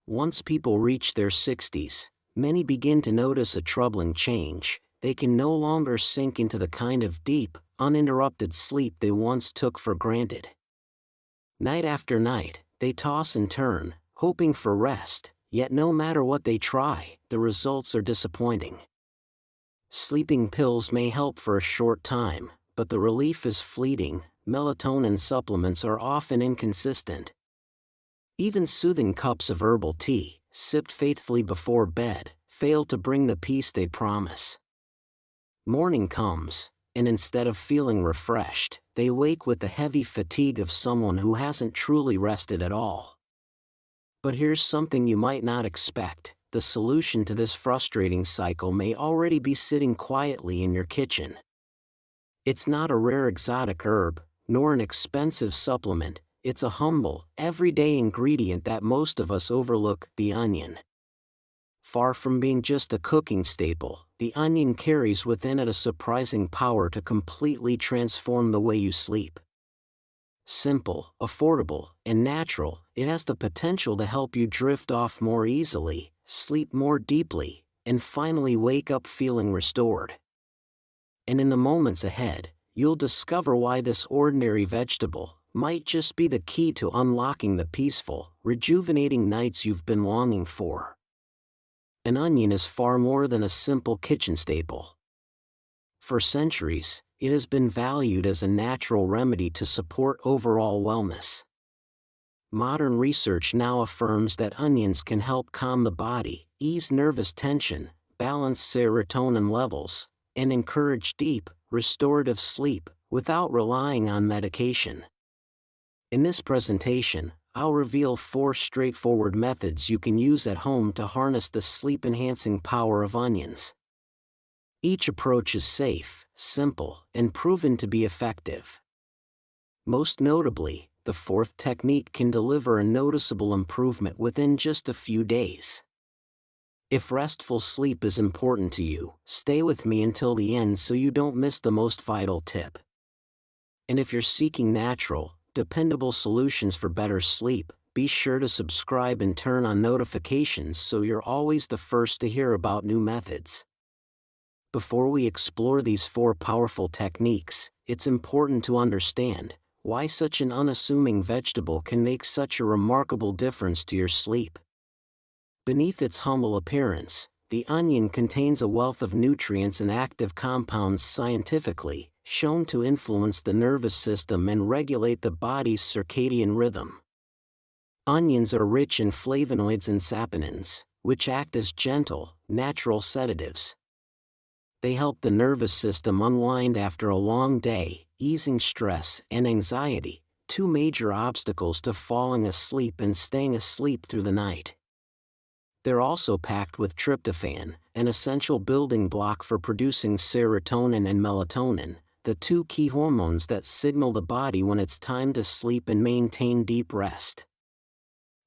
Once people reach their 60s, many begin to notice a troubling change. They can no longer sink into the kind of deep, uninterrupted sleep they once took for granted. Night after night, they toss and turn, hoping for rest, yet no matter what they try, the results are disappointing. Sleeping pills may help for a short time, but the relief is fleeting. Melatonin supplements are often inconsistent. Even soothing cups of herbal tea, sipped faithfully before bed, fail to bring the peace they promise. Morning comes, and instead of feeling refreshed, they wake with the heavy fatigue of someone who hasn't truly rested at all. But here's something you might not expect: the solution to this frustrating cycle may already be sitting quietly in your kitchen. It's not a rare exotic herb, nor an expensive supplement. It's a humble, everyday ingredient that most of us overlook: the onion. Far from being just a cooking staple, the onion carries within it a surprising power to completely transform the way you sleep. Simple, affordable, and natural, it has the potential to help you drift off more easily, sleep more deeply, and finally wake up feeling restored. And in the moments ahead, you'll discover why this ordinary vegetable might just be the key to unlocking the peaceful, rejuvenating nights you've been longing for. An onion is far more than a simple kitchen staple. For centuries, it has been valued as a natural remedy to support overall wellness. Modern research now affirms that onions can help calm the body, ease nervous tension, balance serotonin levels, and encourage deep, restorative sleep without relying on medication. In this presentation, I'll reveal 4 straightforward methods you can use at home to harness the sleep-enhancing power of onions. Each approach is safe, simple, and proven to be effective. Most notably, the 4th technique can deliver a noticeable improvement within just a few days. If restful sleep is important to you, stay with me until the end so you don't miss the most vital tip. And if you're seeking natural, dependable solutions for better sleep, be sure to subscribe and turn on notifications so you're always the first to hear about new methods. Before we explore these 4 powerful techniques, it's important to understand why such an unassuming vegetable can make such a remarkable difference to your sleep. Beneath its humble appearance, the onion contains a wealth of nutrients and active compounds scientifically shown to influence the nervous system and regulate the body's circadian rhythm. Onions are rich in flavonoids and saponins, which act as gentle, natural sedatives. They help the nervous system unwind after a long day, easing stress and anxiety, 2 major obstacles to falling asleep and staying asleep through the night. They're also packed with tryptophan, an essential building block for producing serotonin and melatonin, the 2 key hormones that signal the body when it's time to sleep and maintain deep rest.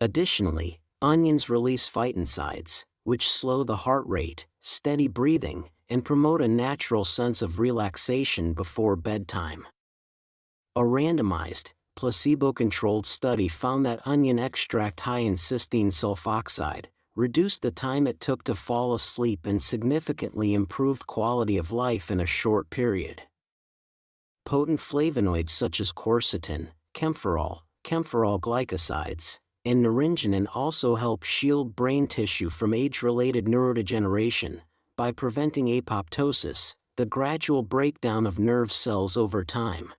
Additionally, onions release phytoncides, which slow the heart rate, steady breathing, and promote a natural sense of relaxation before bedtime. A randomized, placebo-controlled study found that onion extract high in cysteine sulfoxide reduced the time it took to fall asleep and significantly improved quality of life in a short period. Potent flavonoids such as quercetin, camphorol glycosides, and naringenin also help shield brain tissue from age-related neurodegeneration by preventing apoptosis, the gradual breakdown of nerve cells over time.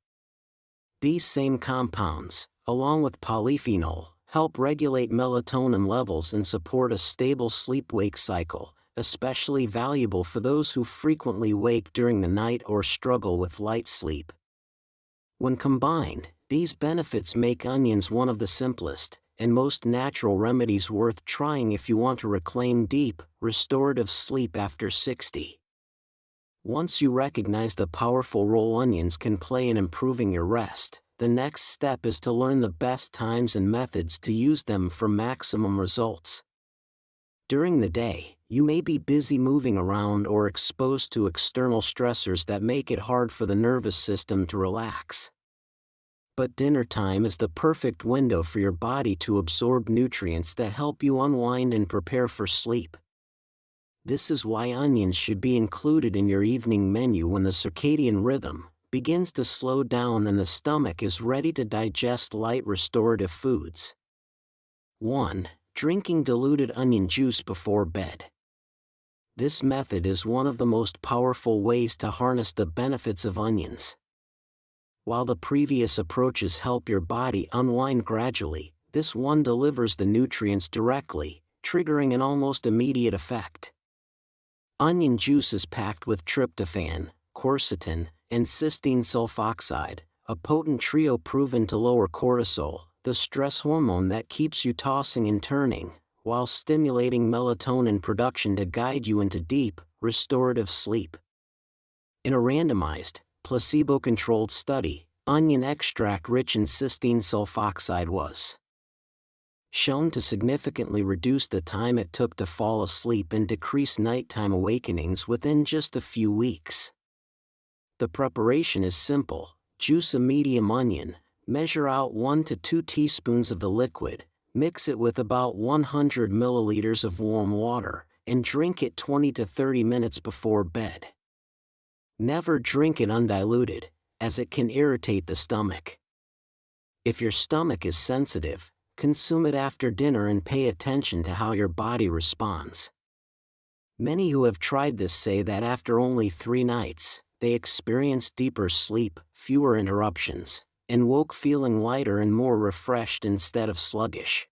These same compounds, along with polyphenol, help regulate melatonin levels and support a stable sleep-wake cycle, especially valuable for those who frequently wake during the night or struggle with light sleep. When combined, these benefits make onions one of the simplest and most natural remedies worth trying if you want to reclaim deep, restorative sleep after 60. Once you recognize the powerful role onions can play in improving your rest, the next step is to learn the best times and methods to use them for maximum results. During the day, you may be busy moving around or exposed to external stressors that make it hard for the nervous system to relax. But dinner time is the perfect window for your body to absorb nutrients that help you unwind and prepare for sleep. This is why onions should be included in your evening menu when the circadian rhythm begins to slow down and the stomach is ready to digest light restorative foods. 1. Drinking diluted onion juice before bed. This method is one of the most powerful ways to harness the benefits of onions. While the previous approaches help your body unwind gradually, this one delivers the nutrients directly, triggering an almost immediate effect. Onion juice is packed with tryptophan, quercetin, and cysteine sulfoxide, a potent trio proven to lower cortisol, the stress hormone that keeps you tossing and turning, while stimulating melatonin production to guide you into deep, restorative sleep. In a randomized, placebo-controlled study, onion extract rich in cysteine sulfoxide was shown to significantly reduce the time it took to fall asleep and decrease nighttime awakenings within just a few weeks. The preparation is simple. Juice a medium onion, measure out 1 to 2 teaspoons of the liquid, mix it with about 100 milliliters of warm water, and drink it 20 to 30 minutes before bed. Never drink it undiluted, as it can irritate the stomach. If your stomach is sensitive, consume it after dinner and pay attention to how your body responds. Many who have tried this say that after only 3 nights, they experienced deeper sleep, fewer interruptions, and woke feeling lighter and more refreshed instead of sluggish.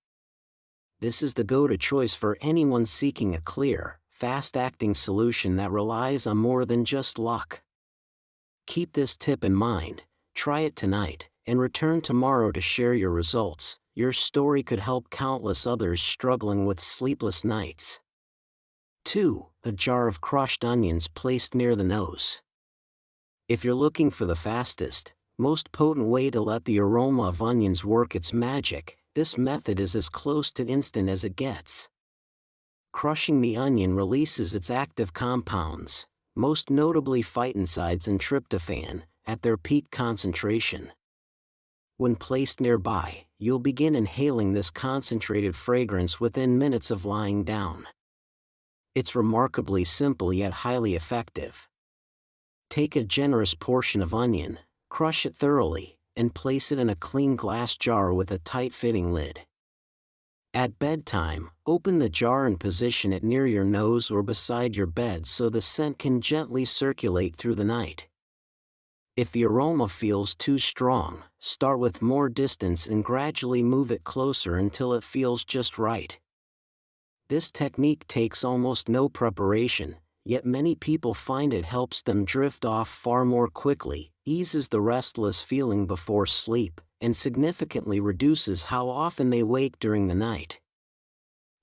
This is the go-to choice for anyone seeking a clear, fast-acting solution that relies on more than just luck. Keep this tip in mind, try it tonight, and return tomorrow to share your results. Your story could help countless others struggling with sleepless nights. 2. A jar of crushed onions placed near the nose. If you're looking for the fastest, most potent way to let the aroma of onions work its magic, this method is as close to instant as it gets. Crushing the onion releases its active compounds, most notably phytoncides and tryptophan, at their peak concentration. When placed nearby, you'll begin inhaling this concentrated fragrance within minutes of lying down. It's remarkably simple yet highly effective. Take a generous portion of onion, crush it thoroughly, and place it in a clean glass jar with a tight-fitting lid. At bedtime, open the jar and position it near your nose or beside your bed so the scent can gently circulate through the night. If the aroma feels too strong, start with more distance and gradually move it closer until it feels just right. This technique takes almost no preparation, yet many people find it helps them drift off far more quickly, eases the restless feeling before sleep, and significantly reduces how often they wake during the night.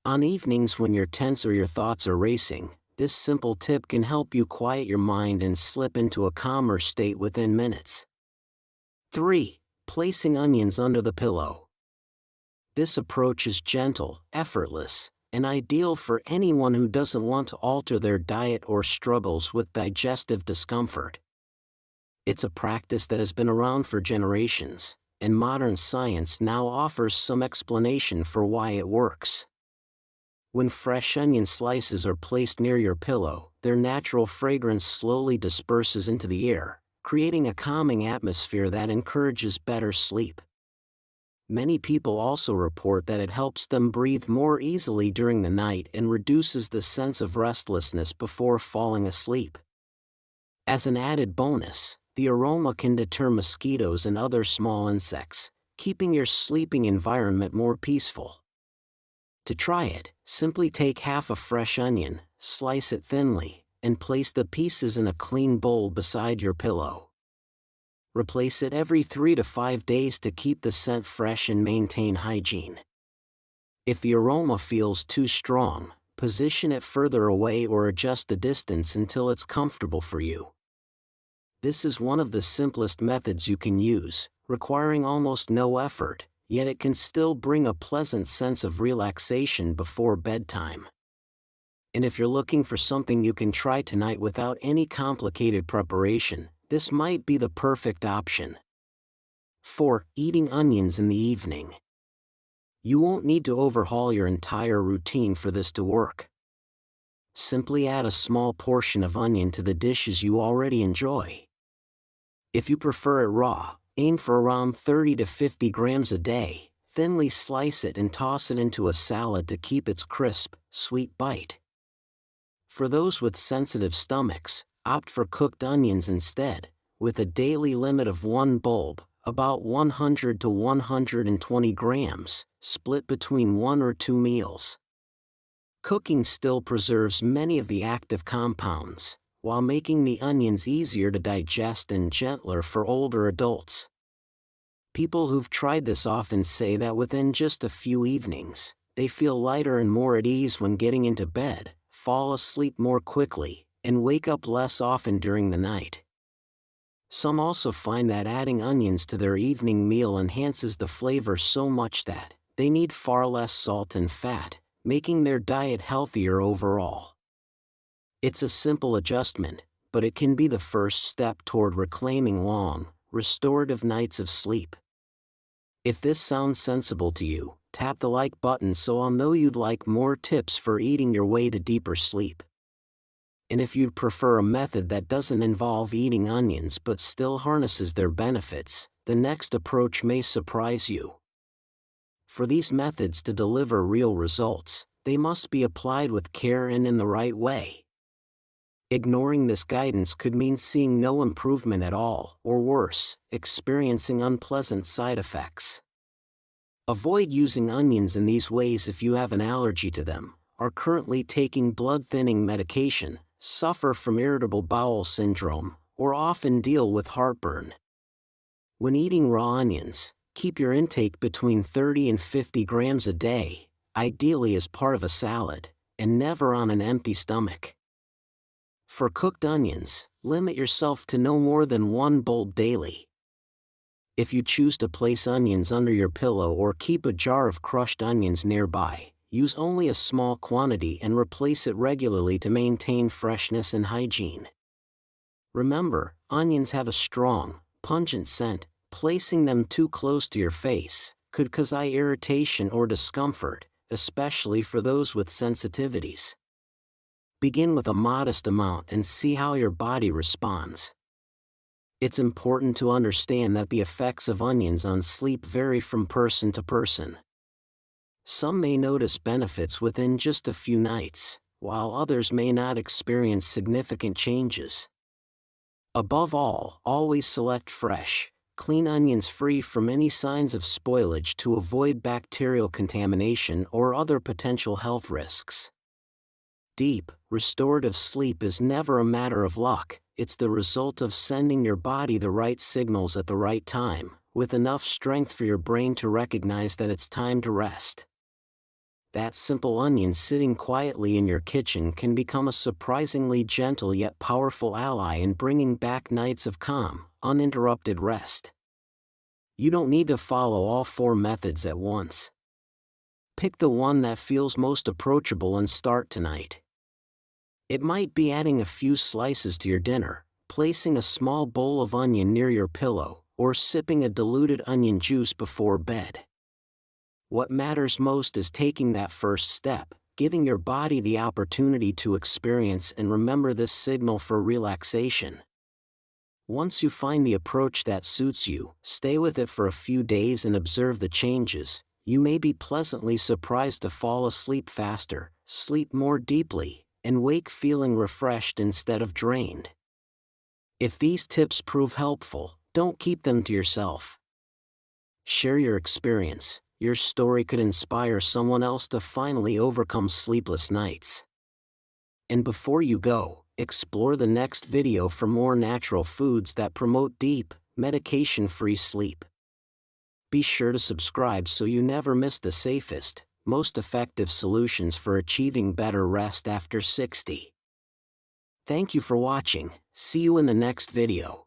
On evenings when you're tense or your thoughts are racing, this simple tip can help you quiet your mind and slip into a calmer state within minutes. 3. Placing onions under the pillow. This approach is gentle, effortless, and ideal for anyone who doesn't want to alter their diet or struggles with digestive discomfort. It's a practice that has been around for generations, and modern science now offers some explanation for why it works. When fresh onion slices are placed near your pillow, their natural fragrance slowly disperses into the air, creating a calming atmosphere that encourages better sleep. Many people also report that it helps them breathe more easily during the night and reduces the sense of restlessness before falling asleep. As an added bonus, the aroma can deter mosquitoes and other small insects, keeping your sleeping environment more peaceful. To try it, simply take half a fresh onion, slice it thinly, and place the pieces in a clean bowl beside your pillow. Replace it every 3 to 5 days to keep the scent fresh and maintain hygiene. If the aroma feels too strong, position it further away or adjust the distance until it's comfortable for you. This is one of the simplest methods you can use, requiring almost no effort, yet it can still bring a pleasant sense of relaxation before bedtime. And if you're looking for something you can try tonight without any complicated preparation, this might be the perfect option. 4. Eating onions in the evening. You won't need to overhaul your entire routine for this to work. Simply add a small portion of onion to the dishes you already enjoy. If you prefer it raw, aim for around 30 to 50 grams a day. Thinly slice it and toss it into a salad to keep its crisp, sweet bite. For those with sensitive stomachs, opt for cooked onions instead, with a daily limit of 1 bulb, about 100 to 120 grams, split between 1 or 2 meals. Cooking still preserves many of the active compounds, while making the onions easier to digest and gentler for older adults. People who've tried this often say that within just a few evenings, they feel lighter and more at ease when getting into bed, fall asleep more quickly, and wake up less often during the night. Some also find that adding onions to their evening meal enhances the flavor so much that they need far less salt and fat, making their diet healthier overall. It's a simple adjustment, but it can be the first step toward reclaiming long, restorative nights of sleep. If this sounds sensible to you, tap the like button so I'll know you'd like more tips for eating your way to deeper sleep. And if you'd prefer a method that doesn't involve eating onions but still harnesses their benefits, the next approach may surprise you. For these methods to deliver real results, they must be applied with care and in the right way. Ignoring this guidance could mean seeing no improvement at all, or worse, experiencing unpleasant side effects. Avoid using onions in these ways if you have an allergy to them, are currently taking blood-thinning medication, suffer from irritable bowel syndrome, or often deal with heartburn. When eating raw onions, keep your intake between 30 and 50 grams a day, ideally as part of a salad, and never on an empty stomach. For cooked onions, limit yourself to no more than 1 bulb daily. If you choose to place onions under your pillow or keep a jar of crushed onions nearby, use only a small quantity and replace it regularly to maintain freshness and hygiene. Remember, onions have a strong, pungent scent. Placing them too close to your face could cause eye irritation or discomfort, especially for those with sensitivities. Begin with a modest amount and see how your body responds. It's important to understand that the effects of onions on sleep vary from person to person. Some may notice benefits within just a few nights, while others may not experience significant changes. Above all, always select fresh, clean onions free from any signs of spoilage to avoid bacterial contamination or other potential health risks. Deep, restorative sleep is never a matter of luck, it's the result of sending your body the right signals at the right time, with enough strength for your brain to recognize that it's time to rest. That simple onion sitting quietly in your kitchen can become a surprisingly gentle yet powerful ally in bringing back nights of calm, uninterrupted rest. You don't need to follow all 4 methods at once. Pick the one that feels most approachable and start tonight. It might be adding a few slices to your dinner, placing a small bowl of onion near your pillow, or sipping a diluted onion juice before bed. What matters most is taking that first step, giving your body the opportunity to experience and remember this signal for relaxation. Once you find the approach that suits you, stay with it for a few days and observe the changes. You may be pleasantly surprised to fall asleep faster, sleep more deeply, and wake feeling refreshed instead of drained. If these tips prove helpful, don't keep them to yourself. Share your experience. Your story could inspire someone else to finally overcome sleepless nights. And before you go, explore the next video for more natural foods that promote deep, medication-free sleep. Be sure to subscribe so you never miss the safest, most effective solutions for achieving better rest after 60. Thank you for watching. See you in the next video.